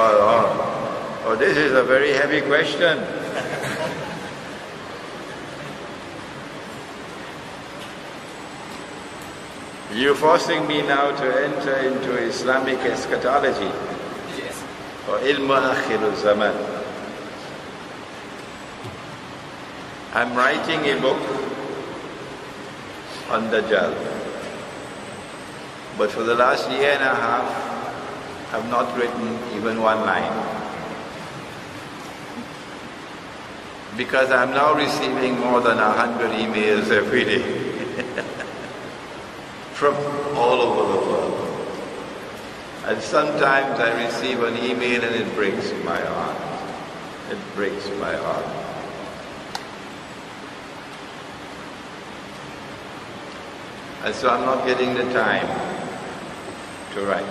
Oh, this is a very heavy question. You're forcing me now to enter into Islamic eschatology. Yes. Or ilmu akhir zaman. I'm writing a book on Dajjal. But for the last year and a half, I've not written even one line. Because I'm now receiving more than 100 emails every day. From all over the world. And sometimes I receive an email and it breaks my heart. It breaks my heart. And so I'm not getting the time to write.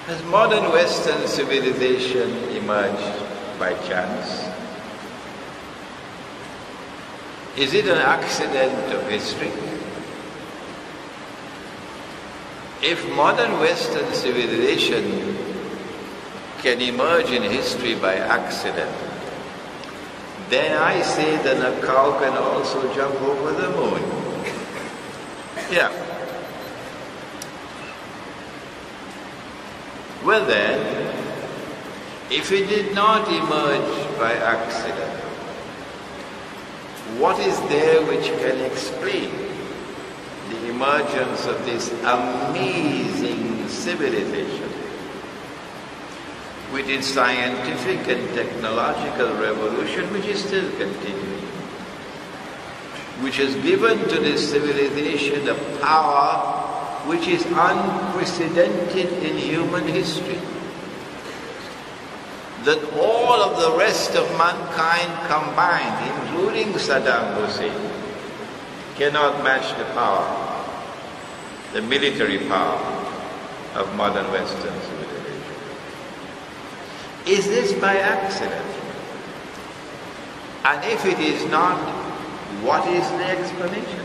Has modern Western civilization emerged by chance? Is it an accident of history? If modern Western civilization can emerge in history by accident, then I say that a cow can also jump over the moon. Yeah. Well then, if it did not emerge by accident, what is there which can explain the emergence of this amazing civilization with its scientific and technological revolution, which is still continuing, which has given to this civilization a power which is unprecedented in human history, that all of the rest of mankind combined, including Saddam Hussein, cannot match the power, the military power of modern Western civilization. Is this by accident? And if it is not, what is the explanation?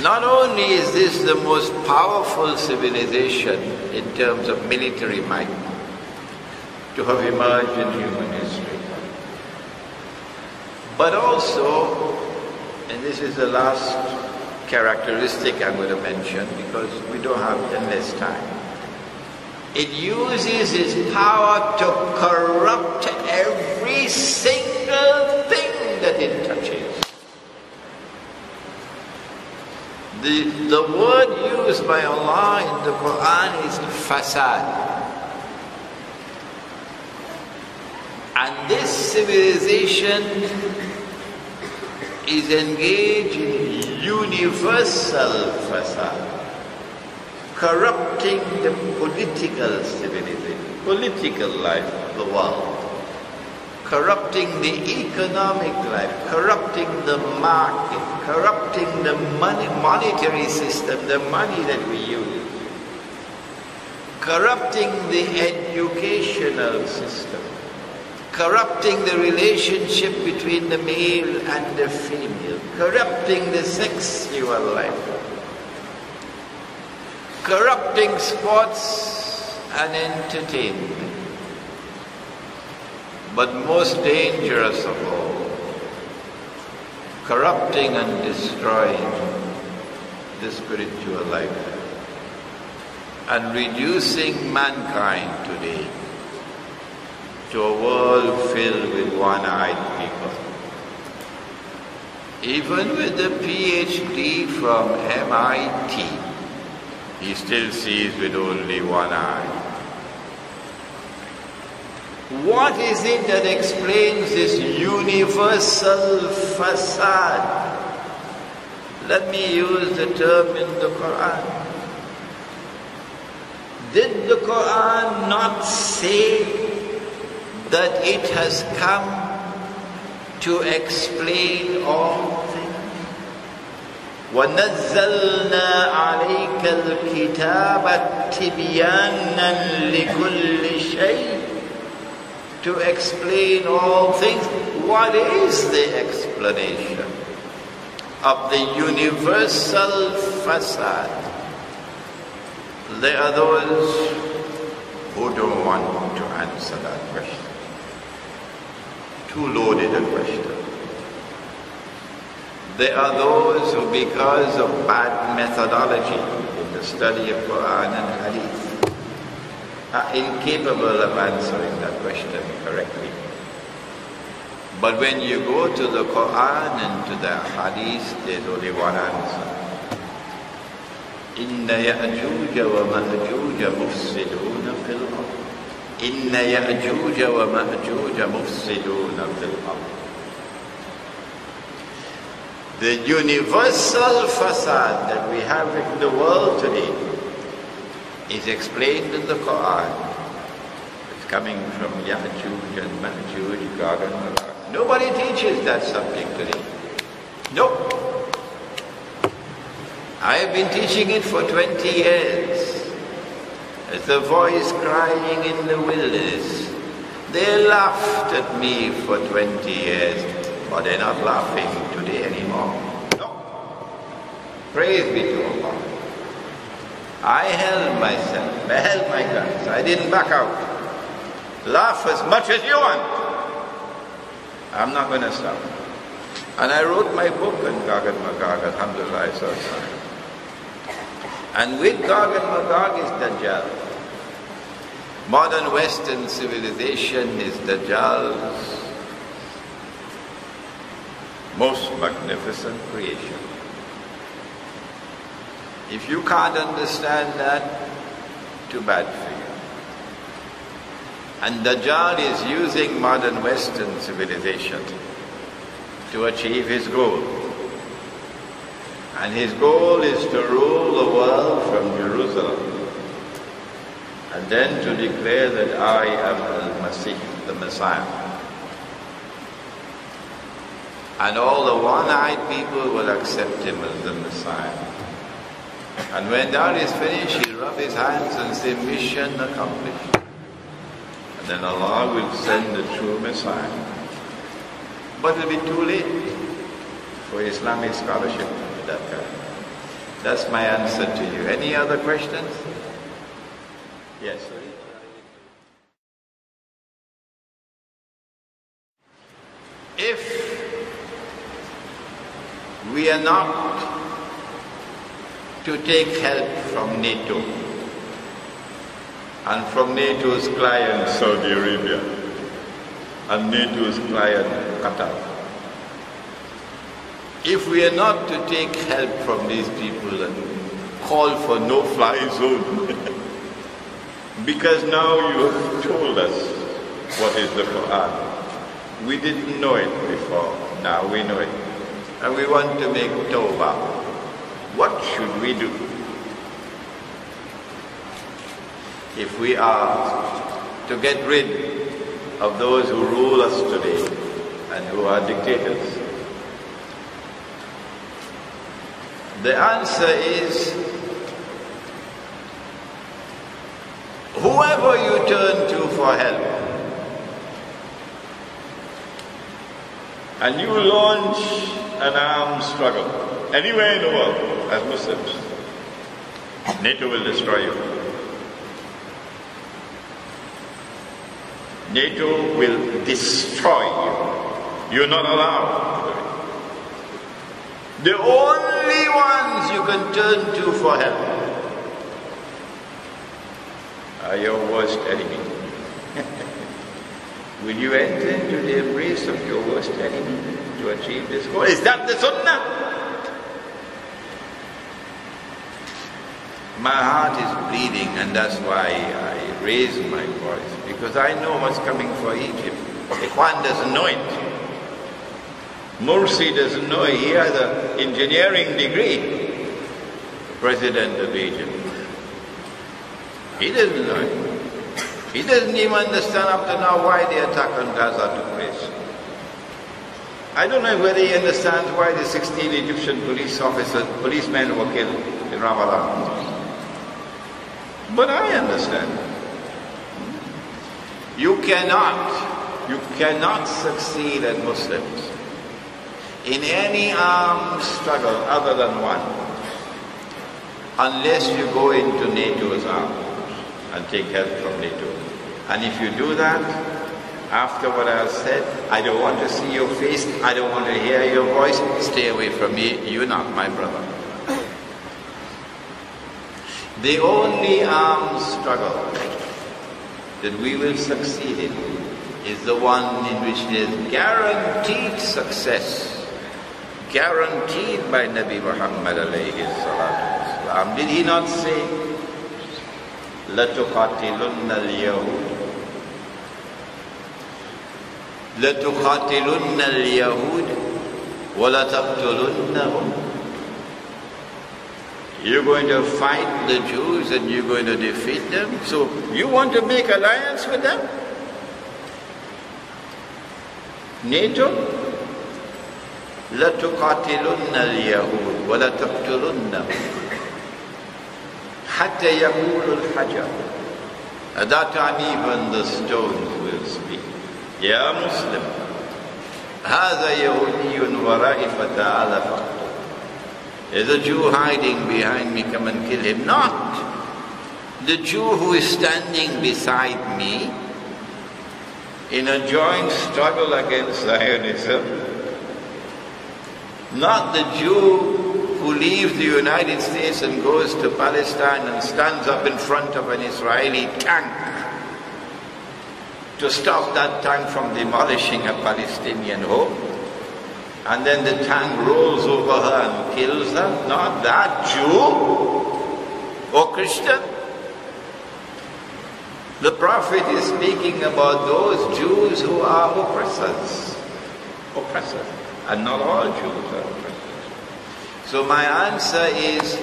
Not only is this the most powerful civilization in terms of military might to have emerged in human history, but also, and this is the last characteristic I'm going to mention because we don't have endless time, it uses its power to corrupt every single thing that it touches. The word used by Allah in the Quran is fasad. And this civilization is engaged in universal fasad, corrupting the political civilization, political life of the world, corrupting the economic life, corrupting the market, corrupting the monetary system, the money that we use, corrupting the educational system, corrupting the relationship between the male and the female, corrupting the sexual life, corrupting sports and entertainment. But most dangerous of all, corrupting and destroying the spiritual life and reducing mankind today to a world filled with one-eyed people. Even with the PhD from MIT, he still sees with only one eye. What is it that explains this universal facade? Let me use the term in the Quran. Did the Quran not say that it has come to explain all things? وَنَزَّلْنَا عَلَيْكَ الْكِتَابَ تِبْيَانًا لِكُلِّ شَيْءٍ, to explain all things. What is the explanation? of the universal fasad. There are those who don't want to answer that question. Too loaded a question. There are those who, because of bad methodology in the study of Quran and Hadith, are incapable of answering that question correctly. But when you go to the Quran and to the Hadith, there's only one answer. إن يأجوج ومأجوج مفسدون في الأرض. إن يأجوج ومأجوج مفسدون في الأرض. The universal fasad that we have in the world today is explained in the Quran. It's coming from Ya'juj and Ma'juj, Gog and Magog. Nobody teaches that subject today. Nope. I have been teaching it for 20 years. As the voice crying in the wilderness. They laughed at me for 20 years, but they're not laughing today anymore. No. Praise be to Allah. I held myself, I held my guns. I didn't back out. Laugh as much as you want. I'm not going to stop. And I wrote my book on Gog and Magog, alhamdulillah. And with Gog and Magog is Dajjal. Modern Western civilization is Dajjal's most magnificent creation. If you can't understand that, too bad for you. And Dajjal is using modern Western civilization to achieve his goal. And his goal is to rule the world from Jerusalem. And then to declare that I am Al-Masih, the Messiah. And all the one-eyed people will accept him as the Messiah. And when that is finished, he'll rub his hands and say, mission accomplished. And then Allah will send the true Messiah. But it'll be too late for Islamic scholarship at that time. That's my answer to you. Any other questions? Yes. If we are not to take help from NATO and from NATO's client Saudi Arabia and NATO's client Qatar, if we are not to take help from these people and call for no-fly zone, because now you have told us what is the Quran. We didn't know it before, now we know it. And we want to make tawbah. What should we do? If we are to get rid of those who rule us today and who are dictators? The answer is, whoever you turn to for help, and you launch an armed struggle anywhere in the world as Muslims, NATO will destroy you. NATO will destroy you. You're not allowed to do it. The only ones you can turn to for help are your worst enemy. Will you enter into the embrace of your worst enemy to achieve this goal? Is that the sunnah? My heart is bleeding, and that's why I raise my voice, because I know what's coming for Egypt. Ikhwan doesn't know it. Morsi doesn't know it. He has an engineering degree, President of Egypt. He doesn't know it. He doesn't even understand up to now why the attack on Gaza took place. I don't know whether he understands why the 16 Egyptian policemen were killed in Ramallah. But I understand. You cannot succeed as Muslims in any armed struggle other than one, unless you go into NATO's arms and take help from NATO. And if you do that, after what I have said, I don't want to see your face, I don't want to hear your voice, stay away from me, you're not my brother. The only armed struggle that we will succeed in is the one in which there is guaranteed success, guaranteed by Nabi Muhammad alayhi salatu wasalam. Did he not say, لَتُقَاتِلُنَّ الْيَهُودِ لَتُقَاتِلُنَّ الْيَهُودِ وَلَتَقْتُلُنَّهُمْ. You're going to fight the Jews and you're going to defeat them. So you want to make alliance with them? NATO? لَتُقَاتِلُنَّ الْيَهُودِ وَلَتَقْتُلُنَّهُمْ حَتَّى يَقُولُ الْحَجَرُ. At that time even the stones will speak. Ya Muslim, هَذَا يَهُودِيٌّ وَرَائِي فَتَعَالَ فَقْتُلْ. There's a Jew hiding behind me, come and kill him. Not the Jew who is standing beside me in a joint struggle against Zionism. Not the Jew who leaves the United States and goes to Palestine and stands up in front of an Israeli tank to stop that tank from demolishing a Palestinian home. And then the tank rolls over her and kills her. Not that Jew or Christian. The Prophet is speaking about those Jews who are oppressors. Oppressors. And not all Jews are oppressors. So my answer is,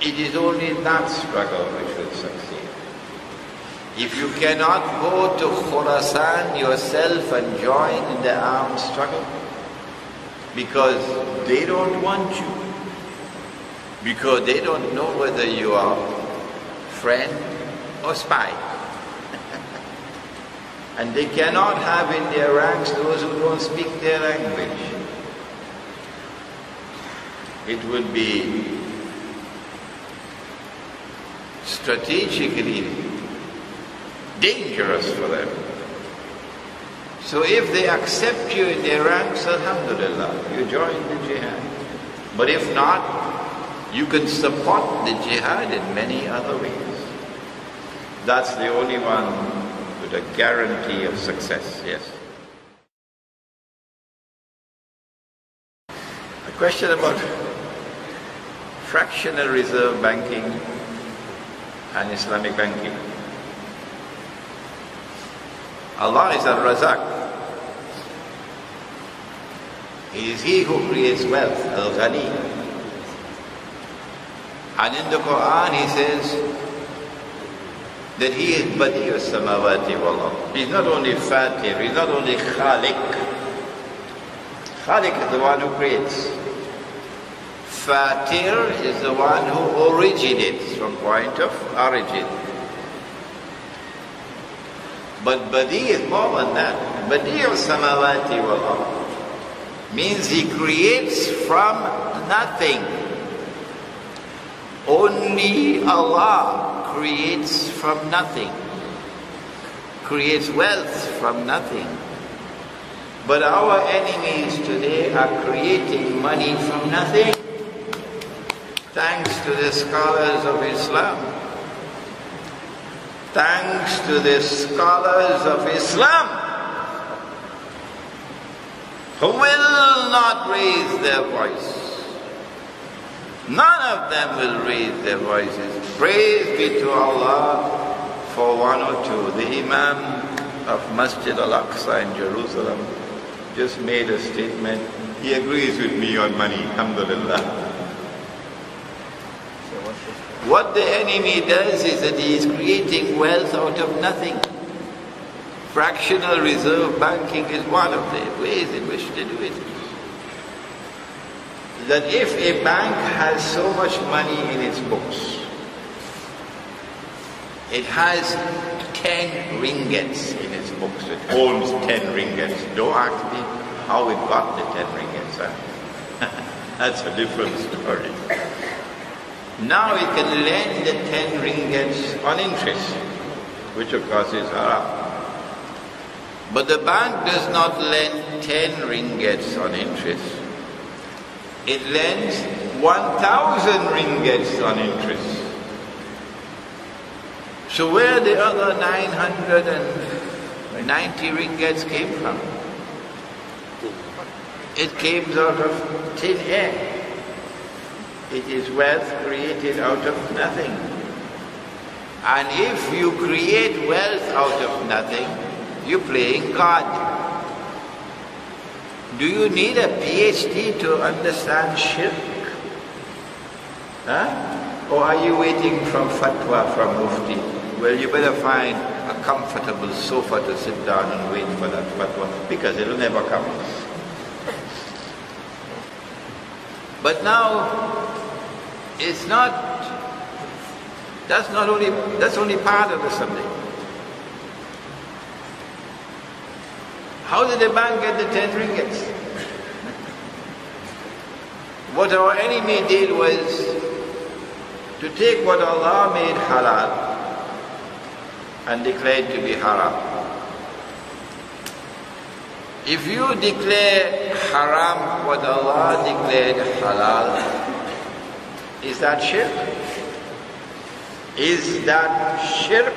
it is only that struggle which will succeed. If you cannot go to Khorasan yourself and join in the armed struggle, because they don't want you, because they don't know whether you are friend or spy. And they cannot have in their ranks those who don't speak their language. It would be strategically dangerous for them. So if they accept you in their ranks, alhamdulillah, you join the jihad. But if not, you can support the jihad in many other ways. That's the only one with a guarantee of success, yes. A question about fractional reserve banking and Islamic banking. Allah is Al-Razak. He is He who creates wealth, Al-Ghani. And in the Quran He says that He is Badi al-Samawati wal-Ard. He's not only Fatir, He's not only Khaliq. Khaliq is the one who creates. Fatir is the one who originates from point of origin. But Badi is more than that. Badi al-Samawati wal-Ard means He creates from nothing. Only Allah creates from nothing. Creates wealth from nothing. But our enemies today are creating money from nothing. Thanks to the scholars of Islam. Thanks to the scholars of Islam, who will not raise their voice. None of them will raise their voices. Praise be to Allah for one or two. The Imam of Masjid Al-Aqsa in Jerusalem just made a statement. He agrees with me on money, alhamdulillah. What the enemy does is that he is creating wealth out of nothing. Fractional reserve banking is one of the ways in which to do it. That if a bank has so much money in its books, it has 10 ringgits in its books, it owns 10 ringgits. Don't ask me how it got the 10 ringgits. understand? That's a different story. Now it can lend the 10 ringgits on interest, which of course is haram. But the bank does not lend 10 ringgits on interest. It lends 1,000 ringgits on interest. So where the other 990 ringgits came from? It came out of thin air. It is wealth created out of nothing. And if you create wealth out of nothing, you're playing God. Do you need a PhD to understand shirk? Huh? Or are you waiting for fatwa from Mufti? Well, you better find a comfortable sofa to sit down and wait for that fatwa, because it'll never come. But now, it's not, that's only part of the subject. How did the bank get the 10 ringgits? What our enemy did was to take what Allah made halal and declare it to be haram. If you declare haram what Allah declared halal, is that shirk? Is that shirk?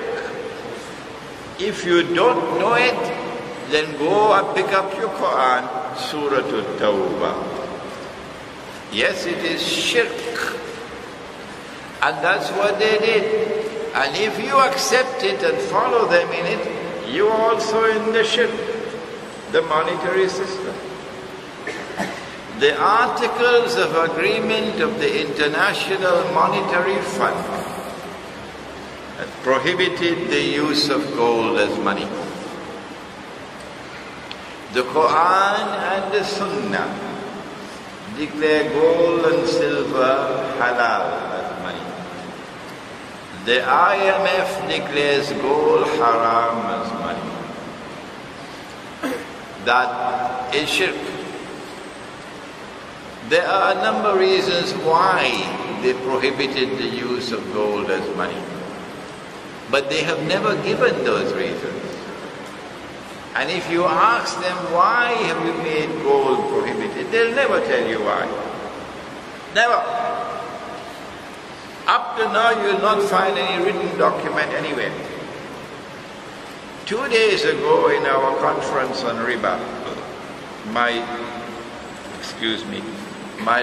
If you don't know it, then go and pick up your Quran, Surah At-Tawbah. Yes, it is shirk. And that's what they did. And if you accept it and follow them in it, you are also in the shirk, the monetary system. The Articles of Agreement of the International Monetary Fund had prohibited the use of gold as money. The Quran and the Sunnah declare gold and silver halal as money. The IMF declares gold haram as money. That is shirk. There are a number of reasons why they prohibited the use of gold as money. But they have never given those reasons. And if you ask them, why have you made gold prohibited, they'll never tell you why. Never. Up to now, you'll not find any written document anywhere. 2 days ago in our conference on riba, my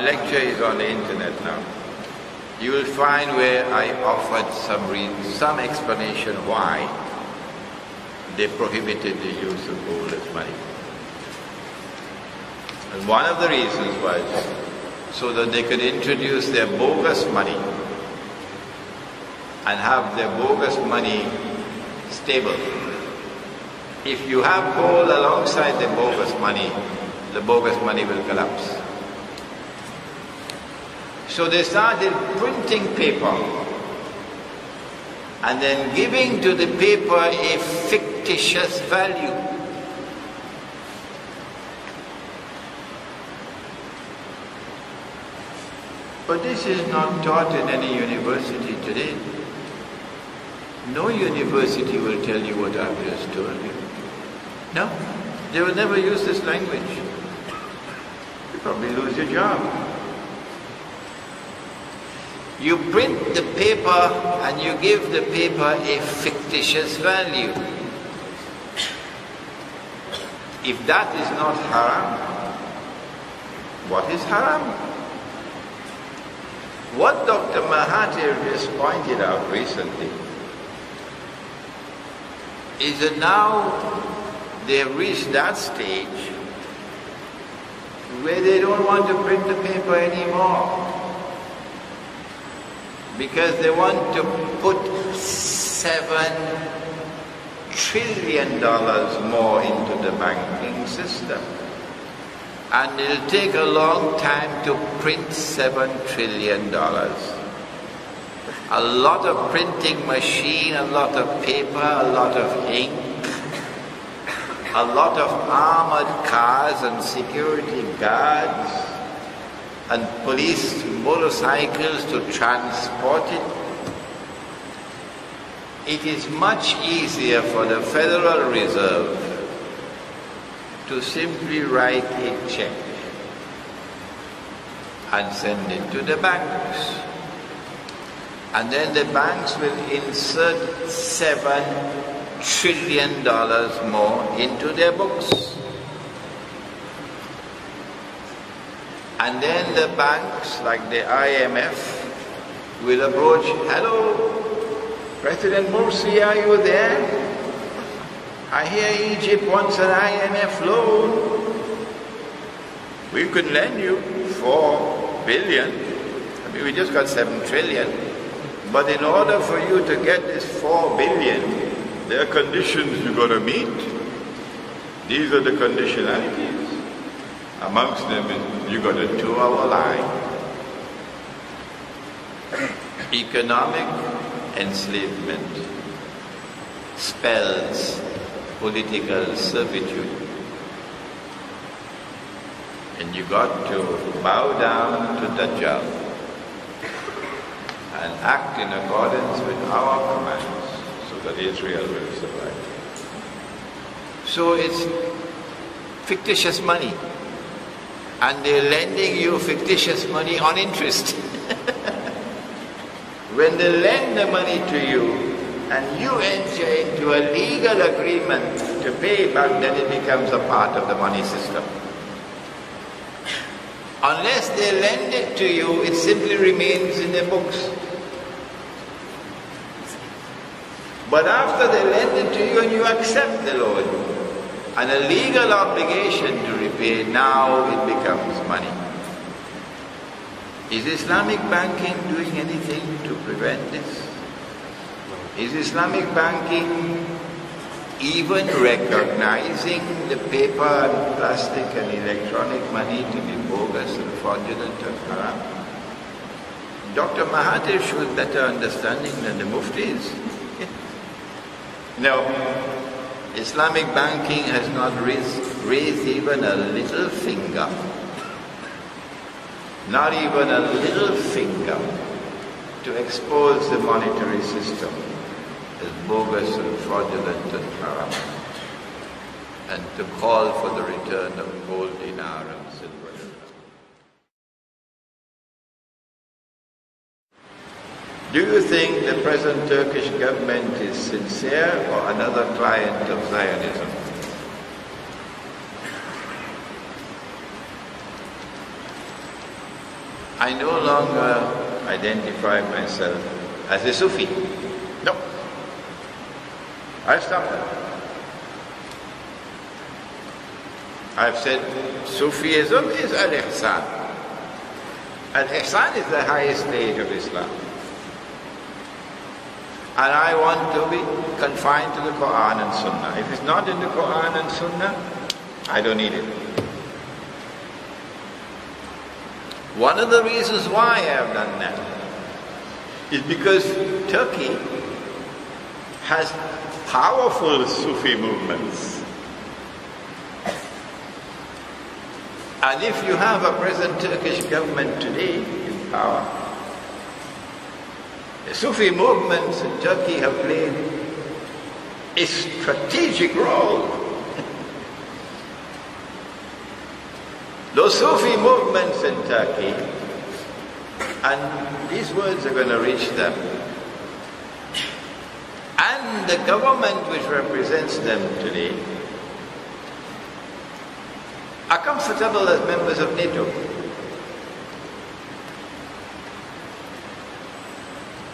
lecture is on the internet now. You will find where I offered some explanation why they prohibited the use of gold as money. And one of the reasons was so that they could introduce their bogus money and have their bogus money stable. If you have gold alongside the bogus money will collapse. So they started printing paper and then giving to the paper a fictitious value. But this is not taught in any university today. No university will tell you what I've just told you. No, they will never use this language. You probably lose your job. You print the paper and you give the paper a fictitious value. If that is not haram, what is haram? What Dr. Mahathir just pointed out recently is that now they have reached that stage where they don't want to print the paper anymore, because they want to put $7 trillion more into the banking system. And it'll take a long time to print $7 trillion. A lot of printing machine, a lot of paper, a lot of ink. a lot of armored cars and security guards and police motorcycles to transport it. It is much easier for the Federal Reserve to simply write a check and send it to the banks. And then the banks will insert $7 trillion more into their books. And then the banks, like the IMF, will approach, hello, President Morsi, are you there? I hear Egypt wants an IMF loan. We could lend you 4 billion. I mean, we just got 7 trillion. But in order for you to get this 4 billion, there are conditions you've got to meet. These are the conditionalities. Amongst them is you've got a 2-hour line. Economic enslavement spells political servitude. And you got to bow down to Dajjal and act in accordance with our commands so that Israel will survive. So it's fictitious money. And they're lending you fictitious money on interest. When they lend the money to you and you enter into a legal agreement to pay back, then it becomes a part of the money system. Unless they lend it to you, it simply remains in the books. But after they lend it to you and you accept the loan, and a legal obligation to repay, now it becomes money. Is Islamic banking doing anything to prevent this? Is Islamic banking even recognizing the paper and plastic and electronic money to be bogus and fraudulent and haram? Dr. Mahathir shows better understanding than the muftis. No, Islamic banking has not raised even a little finger. Not even a little finger to expose the monetary system as bogus and fraudulent and haram, and to call for the return of gold dinar and silver dinar. Do you think the present Turkish government is sincere or another client of Zionism? I no longer identify myself as a Sufi. No. I've stopped that. I've said Sufism is al-Ihsan. Al-Ihsan is the highest stage of Islam. And I want to be confined to the Quran and Sunnah. If it's not in the Quran and Sunnah, I don't need it. One of the reasons why I have done that is because Turkey has powerful Sufi movements. And if you have a present Turkish government today in power, the Sufi movements in Turkey have played a strategic role. Those Sufi movements in Turkey, and these words are going to reach them, and the government which represents them today, are comfortable as members of NATO.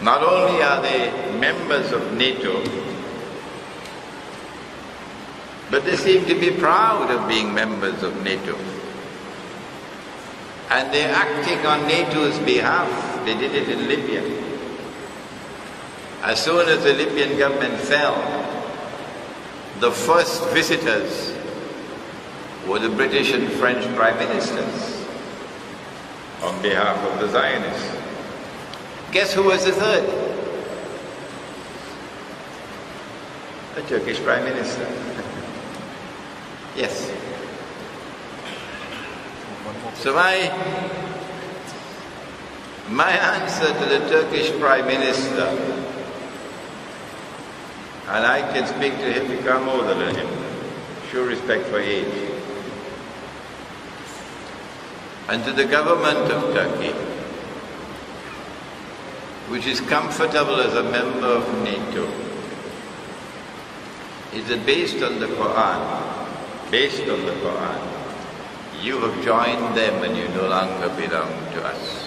Not only are they members of NATO, but they seem to be proud of being members of NATO. And they're acting on NATO's behalf. They did it in Libya. As soon as the Libyan government fell, the first visitors were the British and French prime ministers on behalf of the Zionists. Guess who was the third? The Turkish prime minister. Yes. So my answer to the Turkish Prime Minister, and I can speak to him because I'm older than him, show respect for age, and to the government of Turkey, which is comfortable as a member of NATO, is that based on the Quran, you have joined them and you no longer belong to us.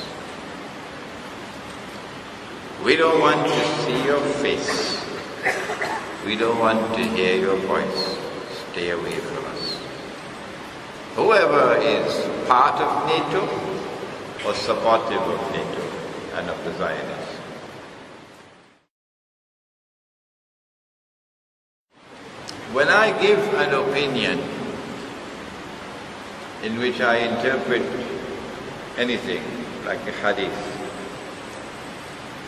We don't want to see your face. We don't want to hear your voice. Stay away from us. Whoever is part of NATO or supportive of NATO and of the Zionists. When I give an opinion in which I interpret anything like a hadith,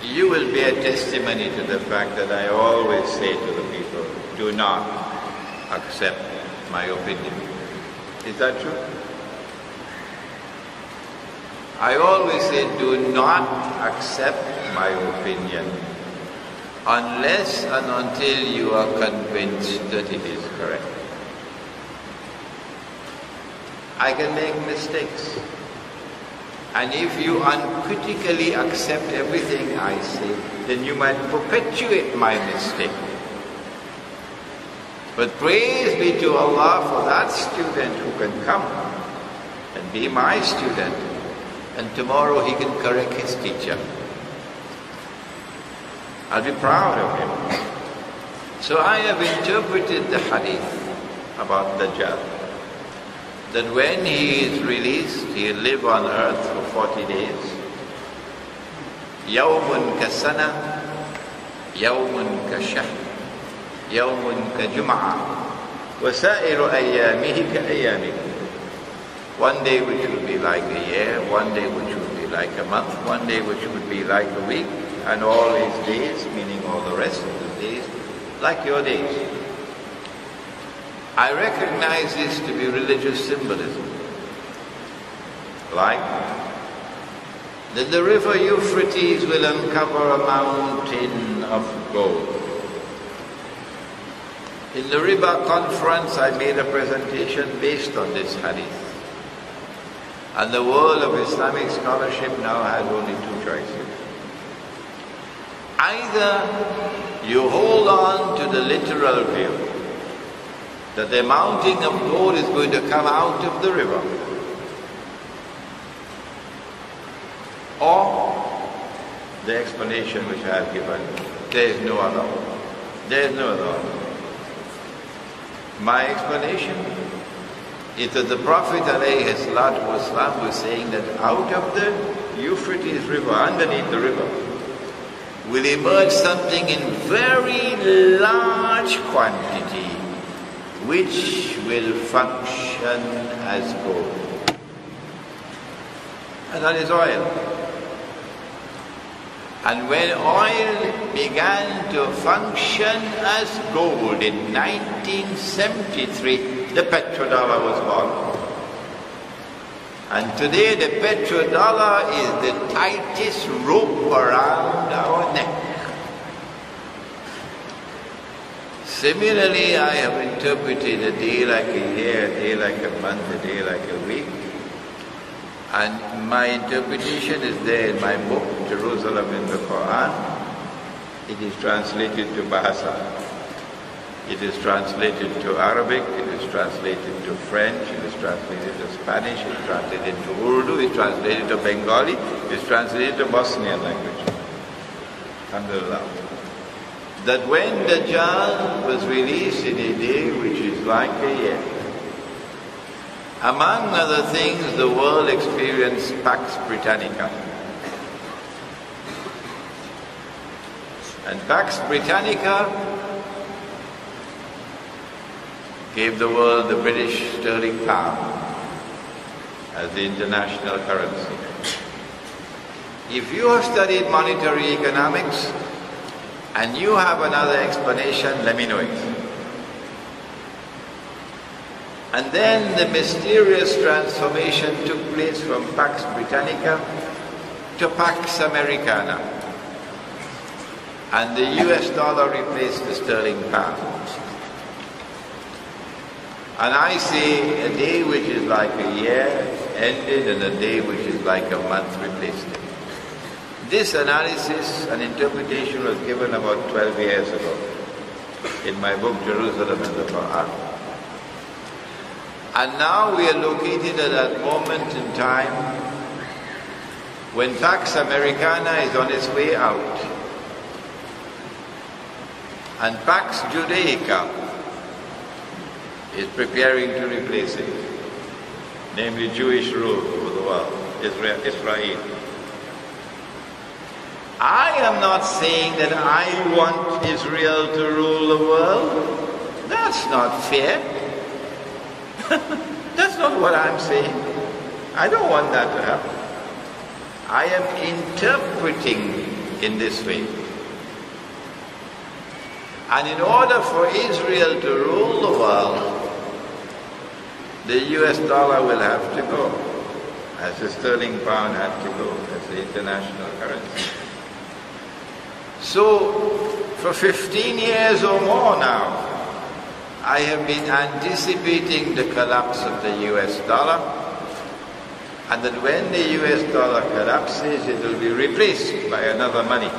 you will bear testimony to the fact that I always say to the people, do not accept my opinion. Is that true? I always say, do not accept my opinion unless and until you are convinced that it is correct. I can make mistakes. And if you uncritically accept everything I say, then you might perpetuate my mistake. But praise be to Allah for that student who can come and be my student, and tomorrow he can correct his teacher. I'll be proud of him. So I have interpreted the hadith about Dajjal, that when he is released, he'll live on earth for 40 days. يَوْمٌ كَسَنَةٍ يَوْمٌ كَشَهْرٍ يَوْمٌ كَجُمْعَةٍ وَسَائِرُ أَيَّامِهِ كَأَيَّامِكُمْ. One day which will be like a year, one day which will be like a month, one day which will be like a week, and all his days, meaning all the rest of his days, like your days. I recognize this to be religious symbolism. Like that the river Euphrates will uncover a mountain of gold. In the Riba conference, I made a presentation based on this hadith. And the world of Islamic scholarship now has only two choices. Either you hold on to the literal view that the mountain of gold is going to come out of the river, or the explanation which I have given, there is no other. There is no other. My explanation is that the Prophet ﷺ was saying that out of the Euphrates river, underneath the river, will emerge something in very large quantity which will function as gold. And that is oil. And when oil began to function as gold in 1973, the petrodollar was born. And today the petrodollar is the tightest rope around our neck. Similarly, I have interpreted a day like a year, a day like a month, a day like a week. And my interpretation is there in my book, Jerusalem in the Quran. It is translated to Bahasa. It is translated to Arabic, it is translated to French, it is translated to Spanish, it is translated to Urdu, it is translated to Bengali, it is translated to Bosnian language. Alhamdulillah. That when Dajjal was released in a day which is like a year, among other things, the world experienced Pax Britannica. And Pax Britannica gave the world the British sterling pound as the international currency. If you have studied monetary economics and you have another explanation, let me know it. And then the mysterious transformation took place from Pax Britannica to Pax Americana. And the US dollar replaced the sterling pound. And I say a day which is like a year ended and a day which is like a month replaced it. This analysis and interpretation was given about 12 years ago in my book Jerusalem and the Quran. And now we are located at that moment in time when Pax Americana is on its way out and Pax Judaica is preparing to replace it, namely Jewish rule over the world, Israel. I am not saying that I want Israel to rule the world. That's not fair. That's not what I'm saying. I don't want that to happen. I am interpreting in this way. And in order for Israel to rule the world, the US dollar will have to go, as the sterling pound had to go, as the international currency. So, for 15 years or more now, I have been anticipating the collapse of the US dollar, and that when the US dollar collapses, it will be replaced by another money.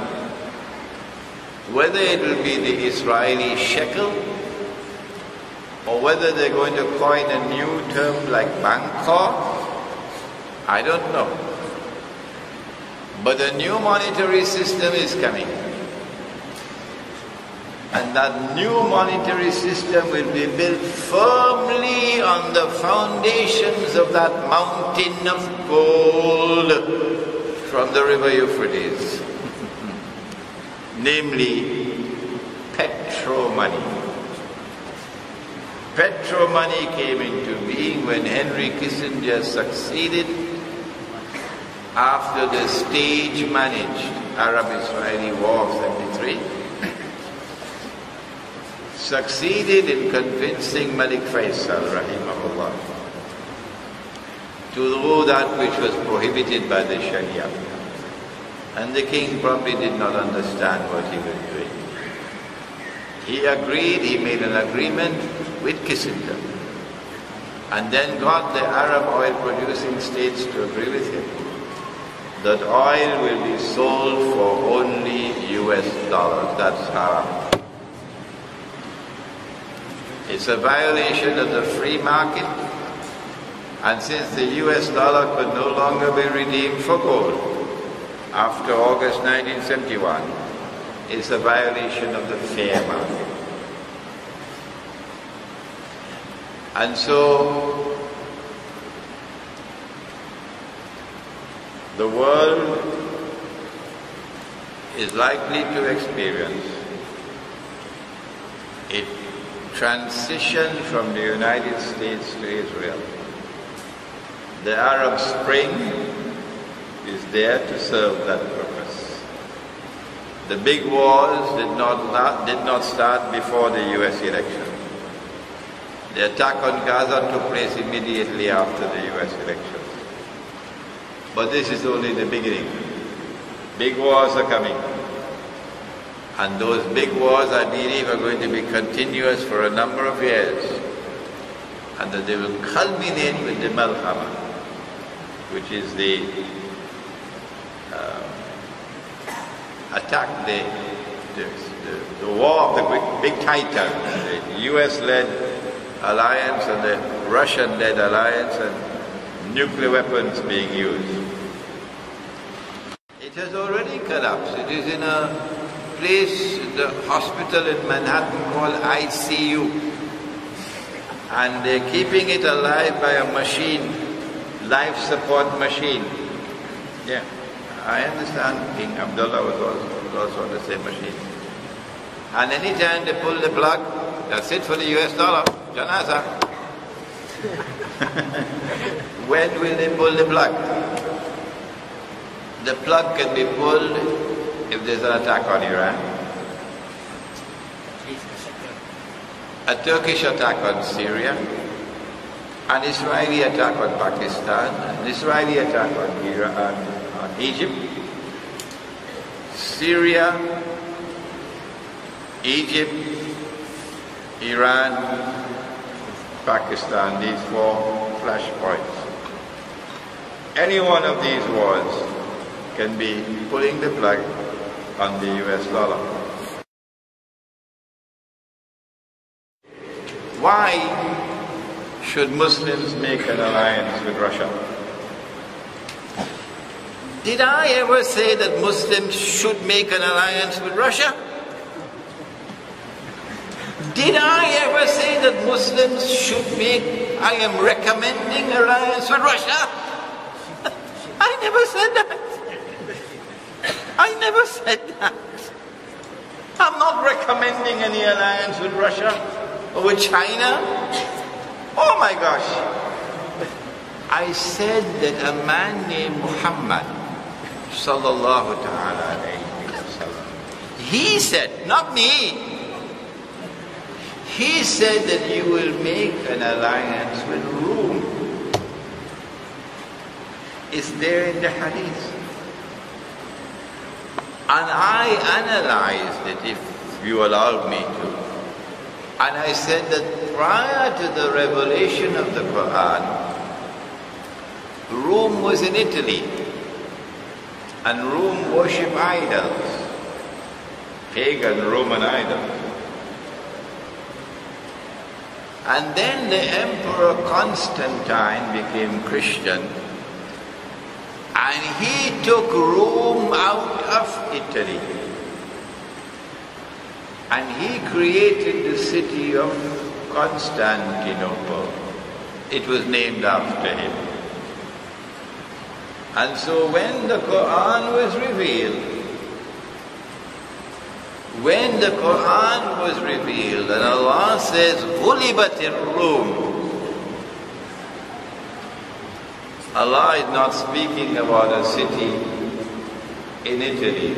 Whether it will be the Israeli shekel, or whether they're going to coin a new term like Bangkok, I don't know. But a new monetary system is coming. And that new monetary system will be built firmly on the foundations of that mountain of gold from the river Euphrates. Namely, petro-money. Petro-money came into being when Henry Kissinger succeeded after the stage-managed Arab-Israeli War of 73. Succeeded in convincing Malik Faisal, rahimahullah, to do that which was prohibited by the Sharia. And the king probably did not understand what he was doing. He agreed, he made an agreement with Kissinger, and then got the Arab oil producing states to agree with him that oil will be sold for only US dollars. That's haram. It's a violation of the free market, and since the US dollar could no longer be redeemed for gold after August 1971, it's a violation of the fair market. And so the world is likely to experience a transition from the United States to Israel. The Arab Spring is there to serve that purpose. The big wars did not start before the US election. The attack on Gaza took place immediately after the US elections. But this is only the beginning. Big wars are coming. And those big wars, I believe, are going to be continuous for a number of years. And that they will culminate with the Malhama, which is the attack, the war of the big titan, the US-led alliance and the Russian-led alliance, and nuclear weapons being used. It has already collapsed. It is in a place, the hospital in Manhattan called ICU, and they're keeping it alive by a machine, life support machine. Yeah, I understand King Abdullah was also on the same machine. And anytime they pull the plug, that's it for the US dollar, Janaza. When will they pull the plug? The plug can be pulled if there's an attack on Iran, a Turkish attack on Syria, an Israeli attack on Pakistan, an Israeli attack on Iran, on Egypt, Syria, Egypt, Iran, Pakistan, these 4 flashpoints. Any one of these wars can be pulling the plug on the US dollar. Why should Muslims make an alliance with Russia? Did I ever say that Muslims should make an alliance with Russia? Did I ever say that Muslims should make, I am recommending alliance with Russia? I never said that. I never said that. I'm not recommending any alliance with Russia or with China. Oh my gosh. I said that a man named Muhammad sallallahu ta'ala alayhi wa sallam, he said, not me, he said that you will make an alliance with Rome. It's there in the hadith. And I analyzed it, if you allow me to. And I said that prior to the revelation of the Quran, Rome was in Italy. And Rome worshipped idols, pagan Roman idols. And then the Emperor Constantine became Christian, and he took Rome out of Italy. And he created the city of Constantinople. It was named after him. And so when the Quran was revealed, and Allah says, غُلِبَتِ الرُّومُ, Allah is not speaking about a city in Italy.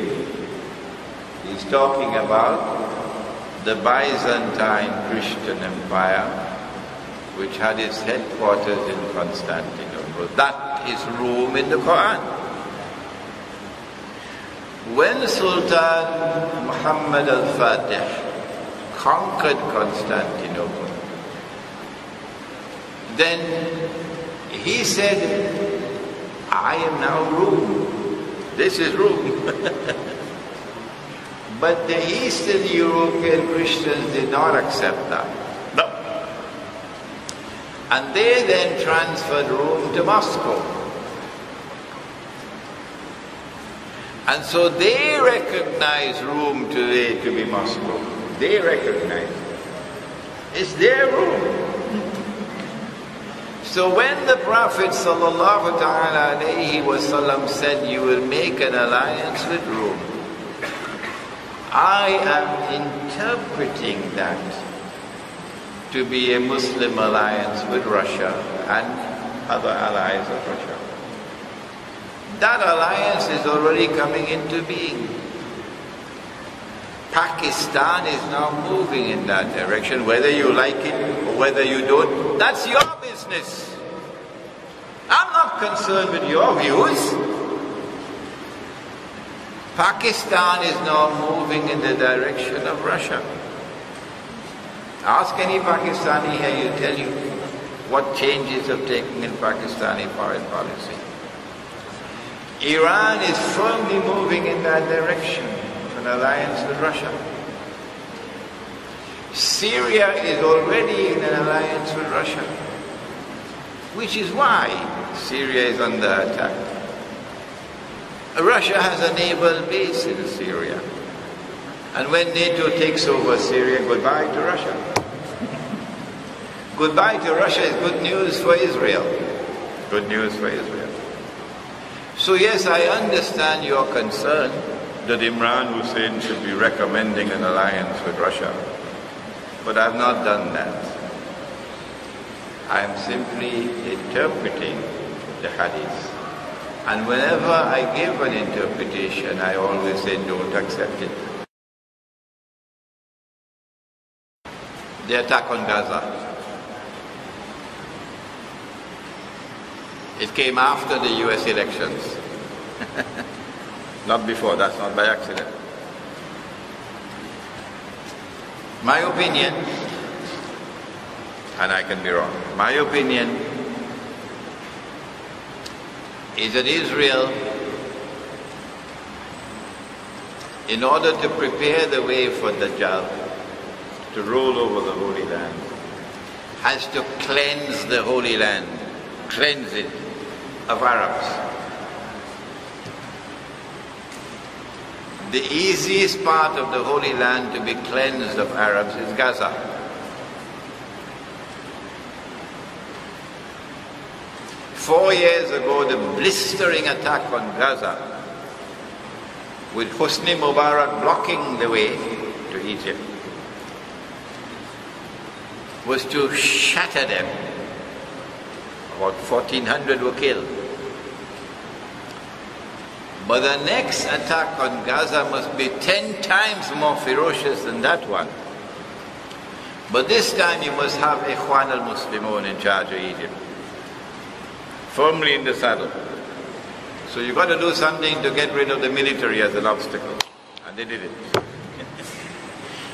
He's talking about the Byzantine Christian Empire, which had its headquarters in Constantinople. That is Rome in the Quran. When Sultan Muhammad al-Fatih conquered Constantinople, then he said, I am now Rome. This is Rome. But the Eastern European Christians did not accept that. No. And they then transferred Rome to Moscow. And so they recognize Rome today to be Moscow. They recognize it. It's their Rome. So when the Prophet ﷺ said, you will make an alliance with Rome, I am interpreting that to be a Muslim alliance with Russia and other allies of Russia. That alliance is already coming into being. Pakistan is now moving in that direction, whether you like it or whether you don't. That's your business. I'm not concerned with your views. Pakistan is now moving in the direction of Russia. Ask any Pakistani here, he'll tell you what changes have taken in Pakistani foreign policy. Iran is firmly moving in that direction, an alliance with Russia. Syria is already in an alliance with Russia, which is why Syria is under attack. Russia has a naval base in Syria. And when NATO takes over Syria, goodbye to Russia. Goodbye to Russia is good news for Israel. Good news for Israel. So yes, I understand your concern that Imran Hussein should be recommending an alliance with Russia. But I've not done that. I am simply interpreting the hadith. And whenever I give an interpretation, I always say, don't accept it. The attack on Gaza. It came after the US elections. Not before, that's not by accident. My opinion, and I can be wrong, my opinion is that Israel, in order to prepare the way for Dajjal to rule over the Holy Land, has to cleanse the Holy Land, cleanse it of Arabs. The easiest part of the Holy Land to be cleansed of Arabs is Gaza. Four years ago, the blistering attack on Gaza, with Hosni Mubarak blocking the way to Egypt, was to shatter them. About 1,400 were killed. But the next attack on Gaza must be 10 times more ferocious than that one. But this time you must have Ikhwan al-Muslimun in charge of Egypt, firmly in the saddle. So you've got to do something to get rid of the military as an obstacle. And they did it.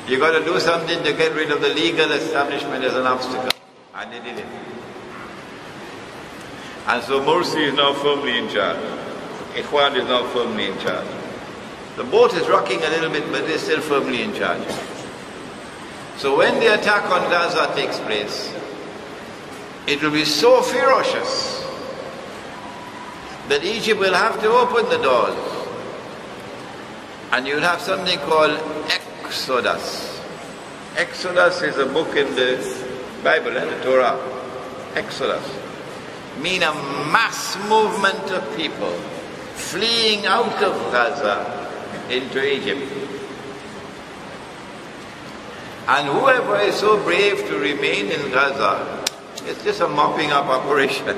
You've got to do something to get rid of the legal establishment as an obstacle. And they did it. And so Morsi is now firmly in charge. Ikhwan is now firmly in charge. The boat is rocking a little bit, but they're still firmly in charge. So when the attack on Gaza takes place, it will be so ferocious that Egypt will have to open the doors. And you'll have something called Exodus. Exodus is a book in the Bible and the Torah. Exodus. Mean a mass movement of people fleeing out of Gaza into Egypt. And whoever is so brave to remain in Gaza, it's just a mopping up operation.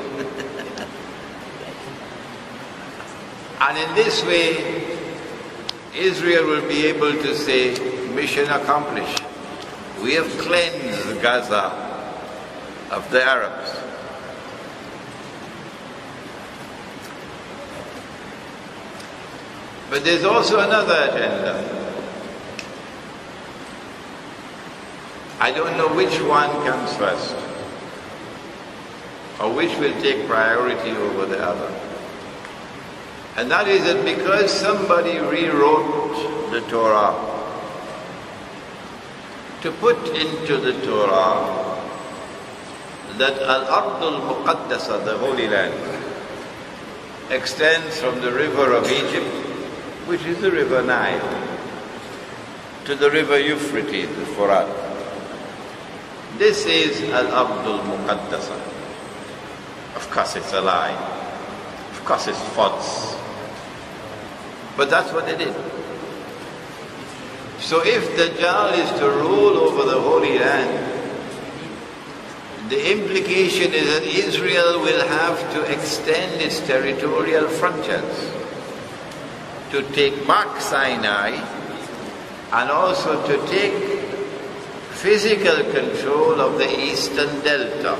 And in this way, Israel will be able to say, mission accomplished. We have cleansed Gaza of the Arabs. But there's also another agenda. I don't know which one comes first, or which will take priority over the other. And that is that because somebody rewrote the Torah, to put into the Torah that Al-Ard al-Muqaddasa, the Holy Land, extends from the river of Egypt, which is the river Nile, to the river Euphrates, the Furat. This is Al-Ard al-Muqaddasa. Of course it's a lie. Of course it's false. But that's what they did. So if Dajjal is to rule over the Holy Land, the implication is that Israel will have to extend its territorial frontiers to take back Sinai and also to take physical control of the eastern delta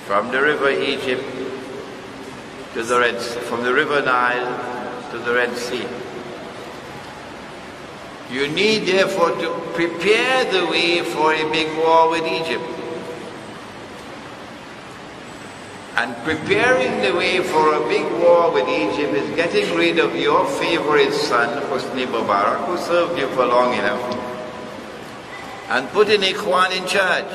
from the river Egypt to the Red Sea, from the river Nile to the Red Sea. You need therefore to prepare the way for a big war with Egypt. And preparing the way for a big war with Egypt is getting rid of your favorite son, Hosni Mubarak, who served you for long enough, and putting Ikhwan in charge.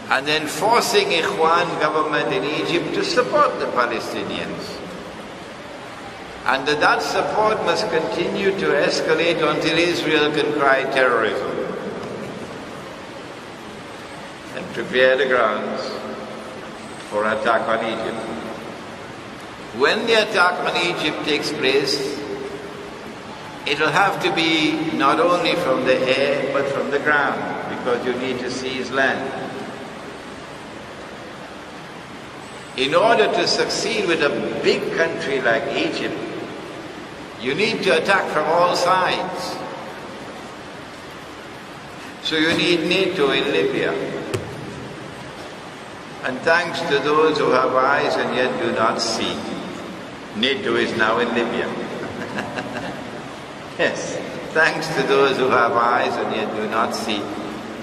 And then forcing Ikhwan government in Egypt to support the Palestinians. And that support must continue to escalate until Israel can cry terrorism. And prepare the grounds for an attack on Egypt. When the attack on Egypt takes place, it will have to be not only from the air but from the ground, because you need to seize land. In order to succeed with a big country like Egypt, you need to attack from all sides. So you need NATO in Libya. And thanks to those who have eyes and yet do not see. NATO is now in Libya. Yes, thanks to those who have eyes and yet do not see,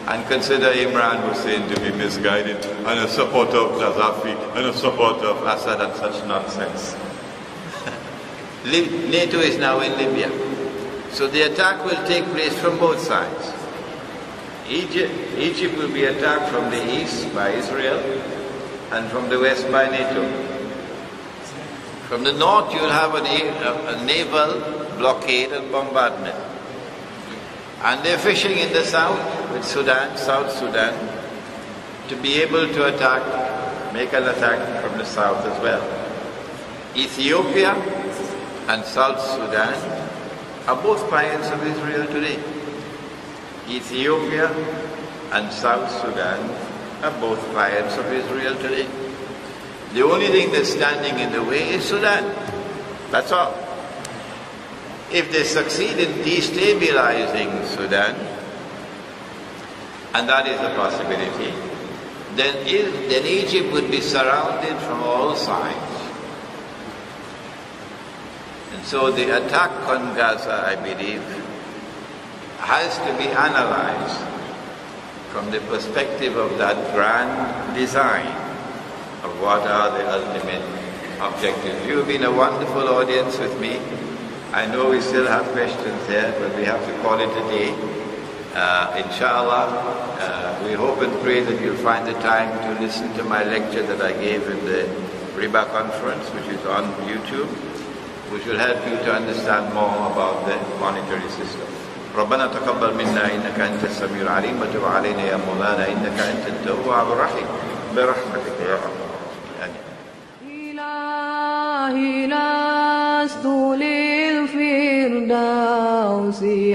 and consider Imran Hussein to be misguided, and a supporter of Gaddafi, and a supporter of Assad, and such nonsense. NATO is now in Libya. So the attack will take place from both sides. Egypt will be attacked from the east by Israel, and from the west by NATO. From the north you will have a naval blockade and bombardment. And they're fishing in the south with Sudan, South Sudan, to be able to attack, make an attack from the south as well. Ethiopia and South Sudan are both clients of Israel today. Ethiopia and South Sudan are both clients of Israel today. The only thing that's standing in the way is Sudan. That's all. If they succeed in destabilizing Sudan, and that is a possibility, then Egypt would be surrounded from all sides. And so the attack on Gaza, I believe, has to be analyzed from the perspective of that grand design of what are the ultimate objectives. You've been a wonderful audience with me. I know we still have questions there, but we have to call it a day. Inshallah, we hope and pray that you'll find the time to listen to my lecture that I gave in the Riba conference, which is on YouTube, which will help you to understand more about the monetary system. ربنا تقبل منا إنك أنت السميع العليم وتب علينا يا مولانا إنك أنت التواب الرحيم برحمتك يا أرحم الراحمين. إلهي لست للفردوس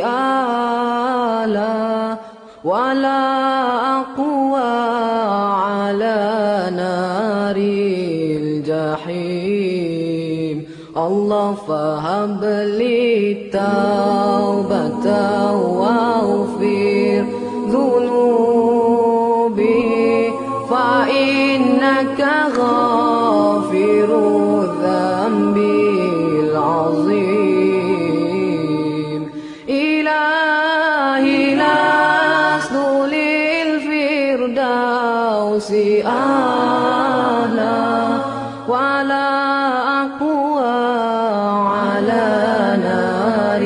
أعلى ولا أقوى على نار الجحيم. الله فهب لي التوبة واغفر ذنوبي فإنك غافر الذنب العظيم. إلهي لست للفردوس أعلى ولا أقوى على نار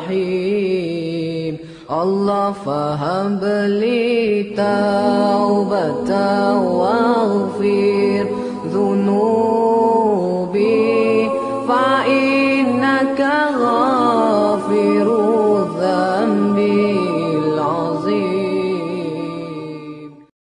الجحيم. الله فهب لي توبة